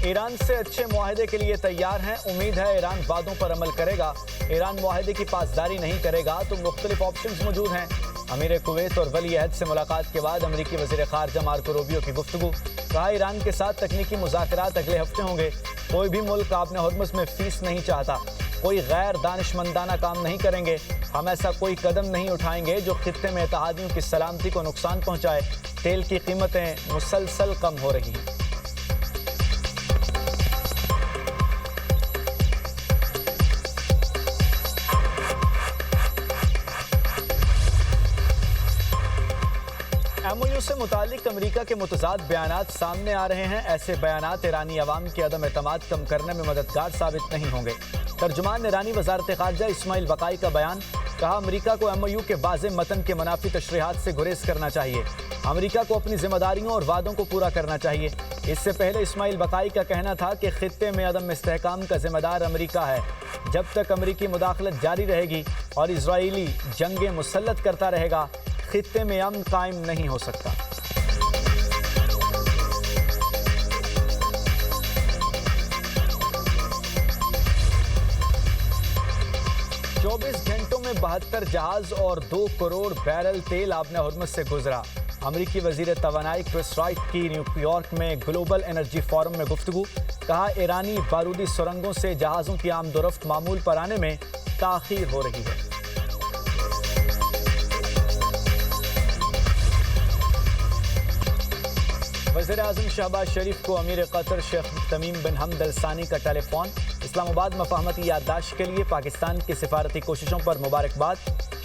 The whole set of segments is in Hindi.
ईरान से अच्छे मुआहदे के लिए तैयार हैं। उम्मीद है ईरान वादों पर अमल करेगा। ईरान मुआहदे की पासदारी नहीं करेगा तो मुख्तलिफ ऑप्शंस मौजूद हैं। अमीर कुवैत और वली अहद से मुलाकात के बाद अमरीकी वज़ीर ख़ारजा मार्को रूबियो की गुफ्तगू। कहा ईरान के साथ तकनीकी मुज़ाकरात अगले हफ्ते होंगे। कोई भी मुल्क आपने हुर्मुज़ में फीस नहीं चाहता। कोई गैर दानिशमंदाना काम नहीं करेंगे। हम ऐसा कोई कदम नहीं उठाएंगे जो खित्ते में इत्तेहादियों की सलामती को नुकसान पहुँचाए। तेल की कीमतें मुसलसल कम हो रही हैं। MOU से मुतालिक अमरीका के मुतज़ाद बयानात सामने आ रहे हैं। ऐसे बयानात ईरानी अवाम के अदम एतमाद कम करने में मददगार साबित नहीं होंगे। तर्जुमान ईरानी वज़ारत ख़ारजा इस्माइल बक़ाई का बयान। कहा अमरीका को MOU के वाज़े मतन के मुनाफी तशरीहात से गुरेज करना चाहिए। अमरीका को अपनी जिम्मेदारियों और वादों को पूरा करना चाहिए। इससे पहले इस्माइल बक़ाई का कहना था कि खित्ते में अदम इस्तेहकाम का जिम्मेदार अमरीका है। जब तक अमरीकी मुदाखलत जारी रहेगी और इजरायली जंगें मुसल्लत करता रहेगा, खित्ते में अमन कायम नहीं हो सकता। चौबीस घंटों में 72 जहाज और 2 करोड़ बैरल तेल आबना हुर्मुज़ से गुजरा। अमरीकी वज़ीर तवानाई क्रिस राइट की न्यूयॉर्क में ग्लोबल एनर्जी फोरम में गुफ्तगू। कहा ईरानी बारूदी सुरंगों से जहाज़ों की आमदोरफ्त मामूल पर आने में ताख़ीर हो रही है। वज़ीर आज़म शहबाज शरीफ को अमीर कतर शेख तमीम बिन हमद अल सानी का टेलीफोन। इस्लामाबाद मफाहमती याददाश्त के लिए पाकिस्तान की सिफारती कोशिशों पर मुबारकबाद।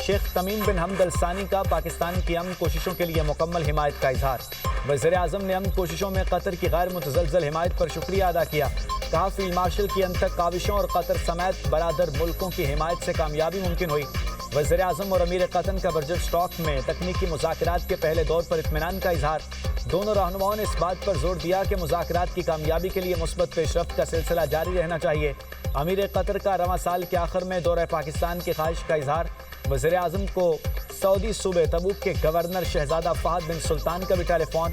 शेख तमीम बिन हमद अल सानी का पाकिस्तान की अमन कोशिशों के लिए मुकम्मल हिमायत का इजहार। वज़ीर आज़म ने अमन कोशिशों में कतर की गैर मुतज़लज़ल हिमायत पर शुक्रिया अदा किया। कहा फील्ड मार्शल की अंतक काविशों और कतर समेत बरादर मुल्कों की हिमायत से कामयाबी मुमकिन हुई। वज़ीर आज़म और अमीर कतर का बजट स्टॉक में तकनीकी मुज़ाकरात के पहले दौर पर इत्मीनान का इजहार। दोनों रहनुमाओं ने इस बात पर जोर दिया कि मुज़ाकरात की कामयाबी के लिए मुस्बत पेशरफ्त का सिलसिला जारी रहना चाहिए। अमीर कतर का रवां साल के आखिर में दौरे पाकिस्तान की ख्वाहिश का इजहार। वज़ीर आज़म को सऊदी सूबे तबूक के गवर्नर शहजादा फ़हद बिन सुल्तान का भी टेलीफोन।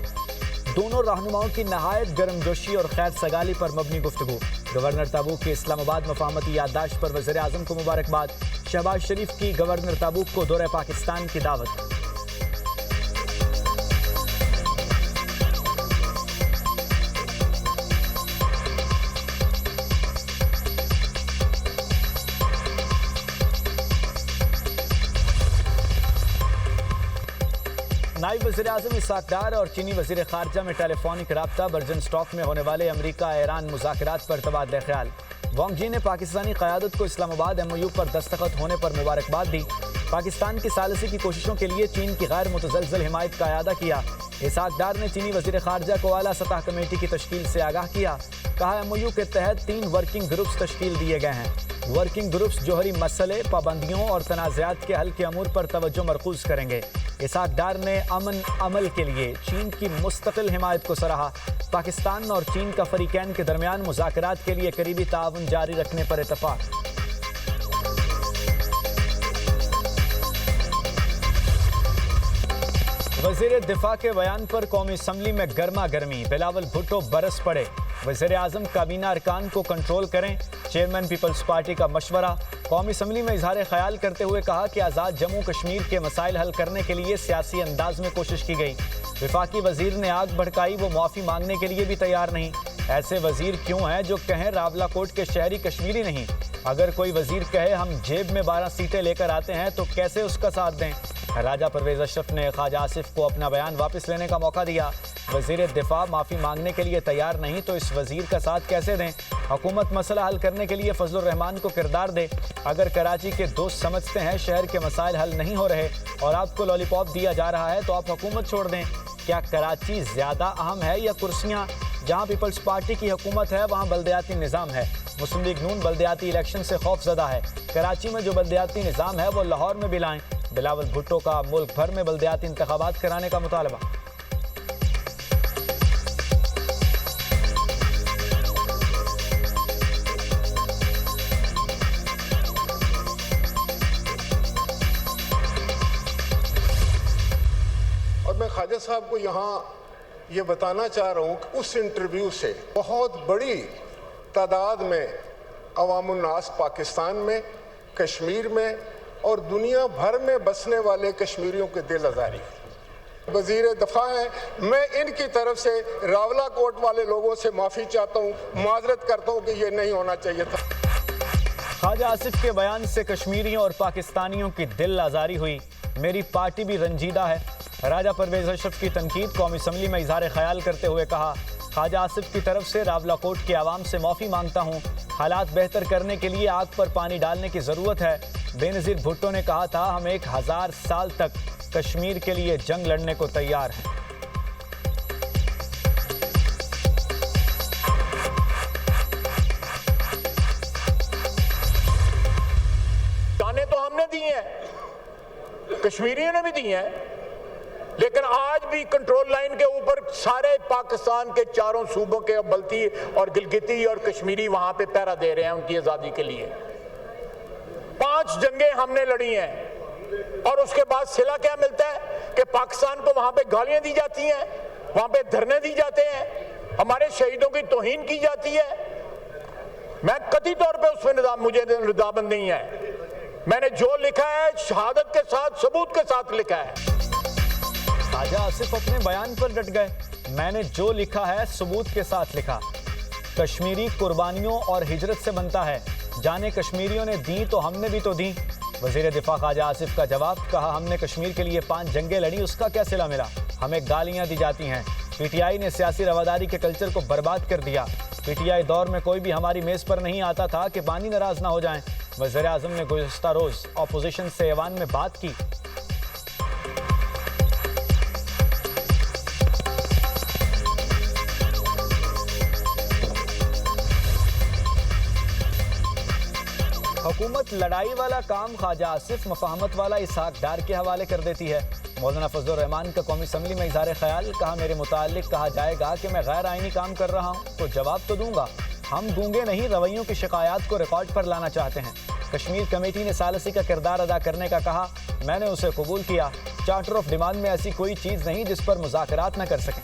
दोनों रहनुमाओं की नहायत गर्मजोशी और खैर सगाली पर मबनी गुफ्तगू। गवर्नर तबूक की इस्लामाबाद मफाहमती याददाश्त पर वज़ीर आज़म को मुबारकबाद। शहबाज शरीफ की गवर्नर तबूक को दौरे पाकिस्तान की दावत। नायब वज़ीर आज़म इसाक डार और चीनी वज़ीर ख़ारजा में टेलीफोनिक राब्ता। बर्जन स्टॉक में होने वाले अमरीका ईरान मुज़ाकरात पर तबादला ख्याल। वांग जी ने पाकिस्तानी क़यादत को इस्लामाबाद MOU पर दस्तखत होने पर मुबारकबाद दी। पाकिस्तान की सालसी की कोशिशों के लिए चीन की गैर मुतज़लज़ल हिमायत का अयादा किया। इसाक डार ने चीनी वज़ीर ख़ारजा को आला सतह कमेटी की तश्कील से आगाह किया। कहा MOU के तहत 3 वर्किंग ग्रुप्स तश्कील दिए गए हैं। वर्किंग ग्रुप्स जोहरी मसले, पाबंदियों और तनाज़ात के हल के अमूर पर तवज्जो मरकूज़ करेंगे। इसाक डार ने अमन अमल के लिए चीन की मुस्तकिल हिमायत को सराहा। पाकिस्तान और चीन का फरीकैन के दरमियान मुज़ाकरात के लिए करीबी ताउन जारी रखने पर इत्तफ़ाक़। वज़ीर दिफा के बयान पर कौमी असम्बली में गर्मा गर्मी। बिलावल भुट्टो बरस पड़े। वज़ीर आज़म काबीना अरकान को कंट्रोल करें, चेयरमैन पीपल्स पार्टी का मशवरा। कौमी असम्बली में इजहार ख्याल करते हुए कहा कि आज़ाद जम्मू कश्मीर के मसाइल हल करने के लिए सियासी अंदाज में कोशिश की गई। विफाकी वज़ीर ने आग भड़काई, वो माफ़ी मांगने के लिए भी तैयार नहीं। ऐसे वज़ीर क्यों हैं जो कहें रावलाकोट के शहरी कश्मीरी नहीं? अगर कोई वज़ीर कहे हम जेब में 12 सीटें लेकर आते हैं तो कैसे उसका साथ दें? राजा परवेज़ अशरफ ने ख्वाजा आसिफ को अपना बयान वापस लेने का मौका दिया। वज़ीर दिफा माफ़ी मांगने के लिए तैयार नहीं तो इस वज़ीर का साथ कैसे दें? हुकूमत मसला हल करने के लिए फजलुर रहमान को किरदार दे। अगर कराची के दोस्त समझते हैं शहर के मसाइल हल नहीं हो रहे और आपको लॉलीपॉप दिया जा रहा है तो आप हुकूमत छोड़ दें। क्या कराची ज़्यादा अहम है या कुर्सियाँ? जहाँ पीपल्स पार्टी की हुकूमत है वहाँ बल्दियाती निज़ाम है। मुस्लिम लीग नून बल्दियाती इलेक्शन से खौफजदा है। कराची में जो बल्दियाती निज़ाम है वो लाहौर में भी लाएं। बिलावल भुट्टो का मुल्क भर में बल्दियाती इंतखाबात कराने का मुतालबा। और मैं ख्वाजा साहब को यहाँ ये बताना चाह रहा हूँ कि उस इंटरव्यू से बहुत बड़ी तादाद में अवामुन्नास पाकिस्तान में, कश्मीर में और दुनिया भर में बसने वाले कश्मीरियों के दिल आज़ारी। वज़ीर दफ़ा है, मैं इनकी तरफ से रावलाकोट वाले लोगों से माफ़ी चाहता हूँ, माजरत करता हूँ कि ये नहीं होना चाहिए था। ख्वाजा आसिफ के बयान से कश्मीरियों और पाकिस्तानियों की दिल आज़ारी हुई। मेरी पार्टी भी रंजीदा है। राजा परवेज अशरफ की तनकीद। कौमी असम्बली में इजहार ख्याल करते हुए कहा, ख्वाजा आसिफ की तरफ से रावलाकोट के आवाम से माफ़ी मांगता हूँ। हालात बेहतर करने के लिए आग पर पानी डालने की ज़रूरत है। बेनज़ीर भुट्टो ने कहा था, हम 1000 साल तक कश्मीर के लिए जंग लड़ने को तैयार हैं। जाने तो हमने दी हैं, कश्मीरियों ने भी दी हैं, लेकिन आज भी कंट्रोल लाइन के ऊपर सारे पाकिस्तान के चारों सूबों के बल्ती और गिलगिती और कश्मीरी वहां पे पहरा दे रहे हैं उनकी आज़ादी के लिए। 5 जंगें हमने लड़ी हैं और उसके बाद सिला क्या मिलता है कि पाकिस्तान को वहां पे गालियां दी जाती हैं, वहां पे धरने दी जाते हैं, हमारे शहीदों की तौहीन की जाती है। मैं कतई तौर पे उसमें मुझे रजामंद नहीं है। मैंने जो लिखा है शहादत के साथ, सबूत के साथ लिखा है। ख्वाजा आसिफ अपने बयान पर डट गए। मैंने जो लिखा है सबूत के साथ लिखा। कश्मीरी कुर्बानियों और हिजरत से बनता है। जाने कश्मीरियों ने दी तो हमने भी तो दी। वज़ीर दिफा ख्वाजा आसिफ का जवाब, कहा हमने कश्मीर के लिए 5 जंगें लड़ी, उसका क्या सिला मिला? हमें गालियां दी जाती हैं। पीटीआई ने सियासी रवादारी के कल्चर को बर्बाद कर दिया। पीटीआई दौर में कोई भी हमारी मेज़ पर नहीं आता था कि बानी नाराज ना हो जाएं। वज़ीर आज़म ने गुज़श्ता रोज़ अपोजिशन से ऐवान में बात की। हुकूमत लड़ाई वाला काम ख्वाजा आसिफ, मफाहमत वाला इसहाक डार के हवाले कर देती है। मौलाना फजलुर रहमान का कौमी असम्बली में इज़हार ख्याल, कहा मेरे मुताल्लिक कहा जाएगा कि मैं गैर आइनी काम कर रहा हूँ तो जवाब तो दूंगा। हम गूंगे नहीं, रवैयों की शिकायत को रिकॉर्ड पर लाना चाहते हैं। कश्मीर कमेटी ने सालसी का किरदार अदा करने का कहा, मैंने उसे कबूल किया। चार्टर ऑफ डिमांड में ऐसी कोई चीज़ नहीं जिस पर मुज़ाकरात न कर सकें।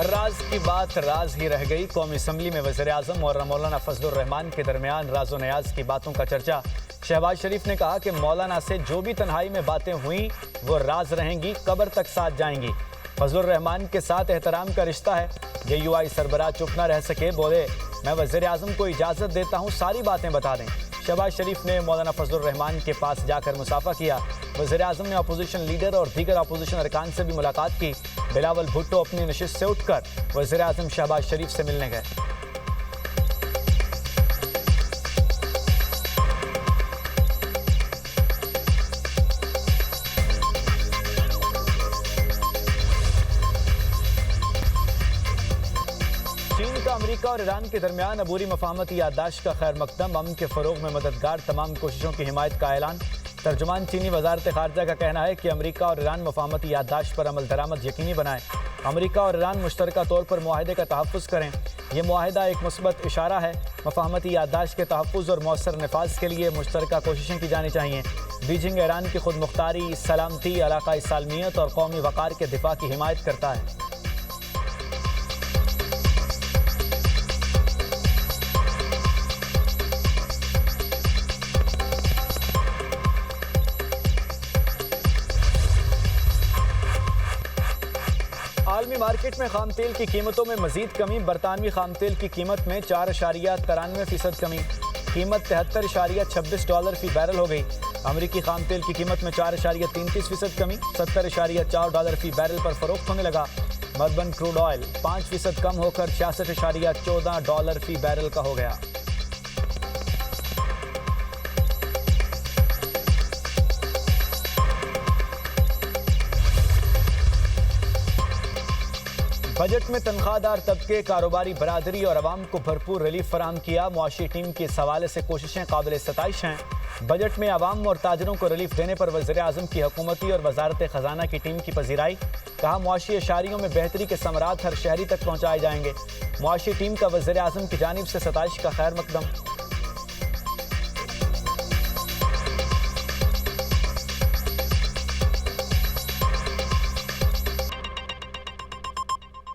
राज की बात राज ही रह गई। कौमी असम्बली में वज़ीर आज़म और मौलाना फजलुर रहमान के दरमियान राज़ो न्याज की बातों का चर्चा। शहबाज शरीफ ने कहा कि मौलाना से जो भी तन्हाई में बातें हुई वो राज रहेंगी, कब्र तक साथ जाएंगी। फजलुर रहमान के साथ एहतराम का रिश्ता है। JUI सरबराह चुप न रह सके, बोले मैं वज़ीर आज़म को इजाज़त देता हूँ सारी बातें बता दें। शहबाज शरीफ ने मौलाना फजलुर रहमान के पास जाकर मुसाफा किया। वज़ीर आज़म ने अपोजिशन लीडर और दीगर अपोजिशन अरकान से भी मुलाकात की। बिलावल भुट्टो अपनी नशिस्त से उठकर वज़ीर आज़म शहबाज शरीफ से मिलने गए। चीन का अमेरिका और ईरान के दरमियान अबूरी मफाहमती याददाश्त का खैर मकदम, अमन के फ़रोग में मददगार तमाम कोशिशों की हिमायत का ऐलान। तर्जुमान चीनी वजारत खारजा का कहना है कि अमेरिका और ईरान मफाहमती याददाश्त पर अमल दरामद यकीनी बनाएं। अमेरिका और ईरान मुश्तरका तौर पर मुआहदे का तहफ़्फ़ुज़ करें। यह मुआहदा एक मुस्बत इशारा है। मफाहमती याददाश्त के तहफ़्फ़ुज़ और मौसर नफाज के लिए मुश्तरका कोशिशें की जानी चाहिए। बीजिंग ईरान की खुद मुख्तारी, सलामती, इलाक़ाई सालमियत और कौमी वक़ार के दिफा की हिमायत करता है। आलमी मार्केट में खाम तेल की कीमतों में मजीद कमी। बरतानवी खाम तेल की कीमत में 4.93% कमी। कीमत $73.26 फी बैरल हो गई। अमरीकी खाम तेल की कीमत में 4.33% कमी। $70.4 फी बैरल पर फरोख्त होने लगा। मर्बन क्रूड ऑयल 5% कम होकर $66.14 फी बैरल का हो गया। बजट में तनख्वाहदार तबके, कारोबारी बरादरी और अवाम को भरपूर रिलीफ फराहम किया। मुआशी टीम के इस हवाले से कोशिशें काबिल सताइश हैं। बजट में आवाम और ताजरों को रिलीफ देने पर वज़ीर-ए-आज़म की हुकूमती और वजारत खजाना की टीम की पजीराई। कहा, मुआशी अशारियों में बेहतरी के समरात हर शहरी तक पहुँचाए जाएंगे। मुआशी टीम का वज़ीर-ए-आज़म की जानिब से सताइश का खैर मकदम।